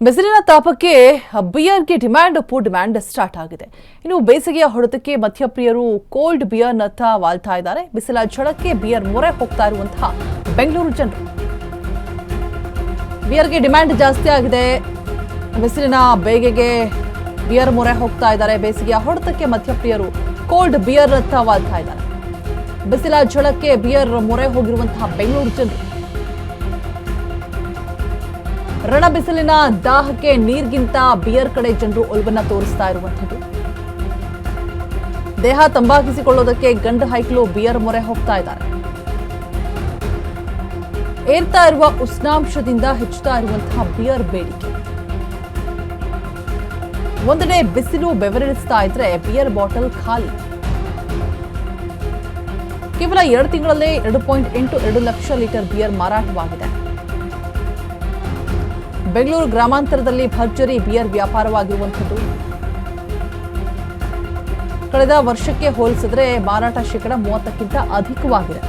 ಬಿಸಿಲಿನ ತಾಪಕ್ಕೆ ಬಿಯರ್ಗೆ demand start ಆಗಿದೆ. ಇನ್ನು ಬೇಸಿಗೆಯ ಹೊಡೆತಕ್ಕೆ ಮದ್ಯಪ್ರಿಯರು ಕೋಲ್ಡ್ ಬಿಯರ್ನತ್ತ ವಾಲ್ತಾ ಇದ್ದಾರೆ. ಬಿಸಿಲ ಝಳಕ್ಕೆ ಬಿಯರ್ ಮೊರೆ ಹೋಗ್ತಾ ಇರುವಂತಹ ಬೆಂಗಳೂರು ಜನರು. ಬಿಯರ್ಗೆ ಡಿಮ್ಯಾಂಡ್ ಜಾಸ್ತಿ ಆಗಿದೆ. ಬಿಸಿಲಿನ ಬೇಗೆಗೆ ಬಿಯರ್ ಮೊರೆ ಹೋಗ್ತಾ ಇದ್ದಾರೆ. ಬೇಸಿಗೆಯ ಹೊಡೆತಕ್ಕೆ ಮದ್ಯಪ್ರಿಯರು ಕೋಲ್ಡ್ ಬಿಯರ್ನತ್ತ ವಾಲ್ತಾ ಇದ್ದಾರೆ. ಬಿಸಿಲ ಝಳಕ್ಕೆ ಬಿಯರ್ ಮೊರೆ ಹೋಗಿರುವಂತಹ ಬೆಂಗಳೂರು ಜನರು. ರಣ ಬಿಸಿಲಿನ ದಾಹಕ್ಕೆ ನೀರಿಗಿಂತ ಬಿಯರ್ ಕಡೆ ಜನರು ಒಲವನ್ನ ತೋರಿಸ್ತಾ ಇರುವಂಥದ್ದು. ದೇಹ ತಂಬಾಕಿಸಿಕೊಳ್ಳೋದಕ್ಕೆ ಗಂಡು ಹೈಕ್ಳು ಬಿಯರ್ ಮೊರೆ ಹೋಗ್ತಾ ಇದ್ದಾರೆ. ಏರ್ತಾ ಇರುವ ಉಷ್ಣಾಂಶದಿಂದ ಹೆಚ್ಚುತ್ತಾ ಇರುವಂತಹ ಬಿಯರ್ ಬೇಡಿಕೆ. ಒಂದೆಡೆ ಬಿಸಿಲು ಬೆವರಿಳಿಸ್ತಾ ಇದ್ರೆ ಬಿಯರ್ ಬಾಟಲ್ ಖಾಲಿ. ಕೇವಲ 2 ತಿಂಗಳಲ್ಲೇ 2.82 ಲಕ್ಷ ಲೀಟರ್ ಬಿಯರ್ ಮಾರಾಟವಾಗಿದೆ. ಬೆಂಗಳೂರು ಗ್ರಾಮಾಂತರದಲ್ಲಿ ಭರ್ಜರಿ ಬಿಯರ್ ವ್ಯಾಪಾರವಾಗಿರುವಂಥದ್ದು. ಕಳೆದ ವರ್ಷಕ್ಕೆ ಹೋಲಿಸಿದ್ರೆ ಮಾರಾಟ ಶೇಕಡ 30ಕ್ಕಿಂತ ಅಧಿಕವಾಗಿದೆ.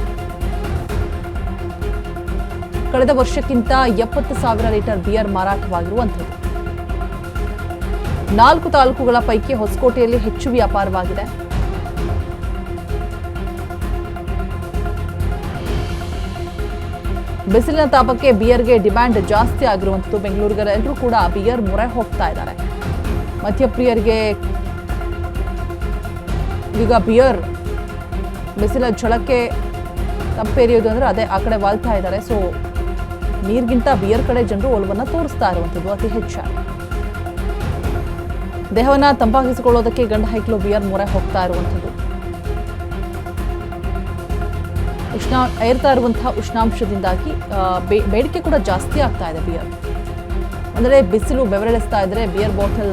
ಕಳೆದ ವರ್ಷಕ್ಕಿಂತ 70,000 ಲೀಟರ್ ಬಿಯರ್ ಮಾರಾಟವಾಗಿರುವಂಥದ್ದು. 4 ತಾಲೂಕುಗಳ ಪೈಕಿ ಹೊಸಕೋಟೆಯಲ್ಲಿ ಹೆಚ್ಚು ವ್ಯಾಪಾರವಾಗಿದೆ. ಬಿಸಿಲಿನ ತಾಪಕ್ಕೆ ಬಿಯರ್ಗೆ ಡಿಮ್ಯಾಂಡ್ ಜಾಸ್ತಿ ಆಗಿರುವಂಥದ್ದು. ಬೆಂಗಳೂರಿಗರೆಲ್ಲರೂ ಕೂಡ ಬಿಯರ್ ಮೊರೆ ಹೋಗ್ತಾ ಇದ್ದಾರೆ. ಮದ್ಯಪ್ರಿಯರಿಗೆ ಈಗ ಬಿಯರ್ ಬಿಸಿಲ ಝಳಕ್ಕೆ ತಂಪೇರಿಯೋದು ಅಂದ್ರೆ ಅದೇ ಆ ಕಡೆ ವಾಲ್ತಾ ಇದ್ದಾರೆ. ಸೊ ನೀರಿಗಿಂತ ಬಿಯರ್ ಕಡೆ ಜನರು ಒಲವನ್ನ ತೋರಿಸ್ತಾ ಇರುವಂಥದ್ದು ಅತಿ ಹೆಚ್ಚಾಗಿ. ದೇಹವನ್ನ ತಂಪಾಗಿಸಿಕೊಳ್ಳೋದಕ್ಕೆ ಗಂಡು ಹೈಕ್ಳು ಬಿಯರ್ ಮೊರೆ ಹೋಗ್ತಾ ಇರುವಂಥದ್ದು. ಏರ್ತಾ ಇರುವಂತಹ ಉಷ್ಣಾಂಶದಿಂದಾಗಿ ಬೇಡಿಕೆ ಕೂಡ ಜಾಸ್ತಿ ಆಗ್ತಾ ಇದೆ ಬಿಯರ್. ಅಂದರೆ ಬಿಸಿಲು ಬೆವರಿಳಿಸ್ತಾ ಇದ್ರೆ ಬಿಯರ್ ಬಾಟಲ್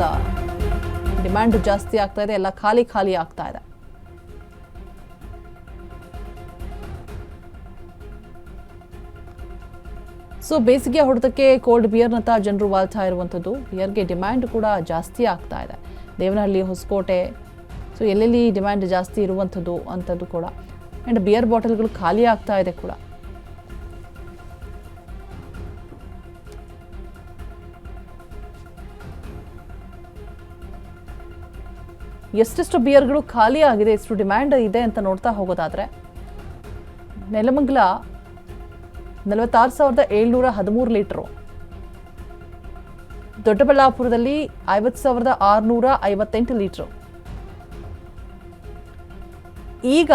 ಡಿಮ್ಯಾಂಡ್ ಜಾಸ್ತಿ ಆಗ್ತಾ ಇದೆ. ಎಲ್ಲ ಖಾಲಿ ಆಗ್ತಾ ಇದೆ. ಸೊ ಬೇಸಿಗೆ ಹೊಡೆತಕ್ಕೆ ಕೋಲ್ಡ್ ಬಿಯರ್ನಂತ ಜನರು ವಾಲ್ತಾ ಇರುವಂಥದ್ದು. ಬಿಯರ್ಗೆ ಡಿಮ್ಯಾಂಡ್ ಕೂಡ ಜಾಸ್ತಿ ಆಗ್ತಾ ಇದೆ. ದೇವನಹಳ್ಳಿ, ಹೊಸಕೋಟೆ, ಸೊ ಎಲ್ಲೆಲ್ಲಿ ಡಿಮ್ಯಾಂಡ್ ಜಾಸ್ತಿ ಇರುವಂಥದ್ದು ಅಂಥದ್ದು ಕೂಡ. ಆ್ಯಂಡ್ ಬಿಯರ್ ಬಾಟಲ್ಗಳು ಖಾಲಿ ಆಗ್ತಾ ಇದೆ ಕೂಡ. ಎಷ್ಟೆಷ್ಟು ಬಿಯರ್ಗಳು ಖಾಲಿ ಆಗಿದೆ, ಎಷ್ಟು ಡಿಮ್ಯಾಂಡ್ ಇದೆ ಅಂತ ನೋಡ್ತಾ ಹೋಗೋದಾದ್ರೆ ನೆಲಮಂಗಲ 46,713 ಲೀಟರು, ದೊಡ್ಡಬಳ್ಳಾಪುರದಲ್ಲಿ 50,658 ಲೀಟರು, ಈಗ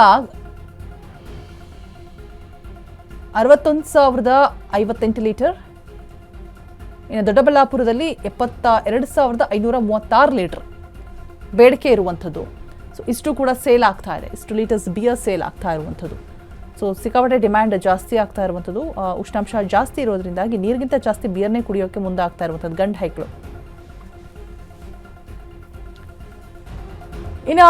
61,058 ಲೀಟರ್, ಇನ್ನು ದೊಡ್ಡಬಳ್ಳಾಪುರದಲ್ಲಿ 72,536 ಲೀಟರ್ ಬೇಡಿಕೆ ಇರುವಂಥದ್ದು. ಸೊ ಇಷ್ಟು ಕೂಡ ಸೇಲ್ ಆಗ್ತಾ ಇದೆ. ಇಷ್ಟು ಲೀಟರ್ಸ್ ಬಿಯರ್ ಸೇಲ್ ಆಗ್ತಾ ಇರುವಂಥದ್ದು. ಸೊ ಸಿಕ್ಕಾಪಟ್ಟೆ ಡಿಮ್ಯಾಂಡ್ ಜಾಸ್ತಿ ಆಗ್ತಾ ಇರುವಂಥದ್ದು. ಉಷ್ಣಾಂಶ ಜಾಸ್ತಿ ಇರೋದ್ರಿಂದಾಗಿ ನೀರಿಗಿಂತ ಜಾಸ್ತಿ ಬಿಯರ್ನೇ ಕುಡಿಯೋಕೆ ಮುಂದಾಗ್ತಾ ಇರುವಂಥದ್ದು ಗಂಡು ಹೈಕ್ಳು. ಇನ್ನು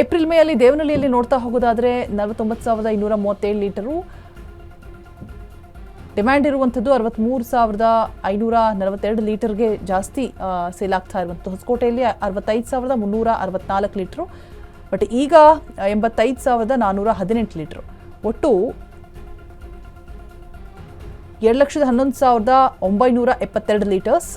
ಏಪ್ರಿಲ್ ಮೇಯಲ್ಲಿ ದೇವನಹಳ್ಳಿಯಲ್ಲಿ ನೋಡ್ತಾ ಹೋಗೋದಾದ್ರೆ 49,237 ಲೀಟರು ಡಿಮ್ಯಾಂಡ್ ಇರುವಂಥದ್ದು. 63,542 ಲೀಟರ್ಗೆ ಜಾಸ್ತಿ ಸೇಲ್ ಆಗ್ತಾ ಇರುವಂಥದ್ದು. ಹೊಸಕೋಟೆಯಲ್ಲಿ 65,364 ಲೀಟರು, ಬಟ್ ಈಗ 85,418 ಲೀಟರು. ಒಟ್ಟು 2,11,972 ಲೀಟರ್ಸ್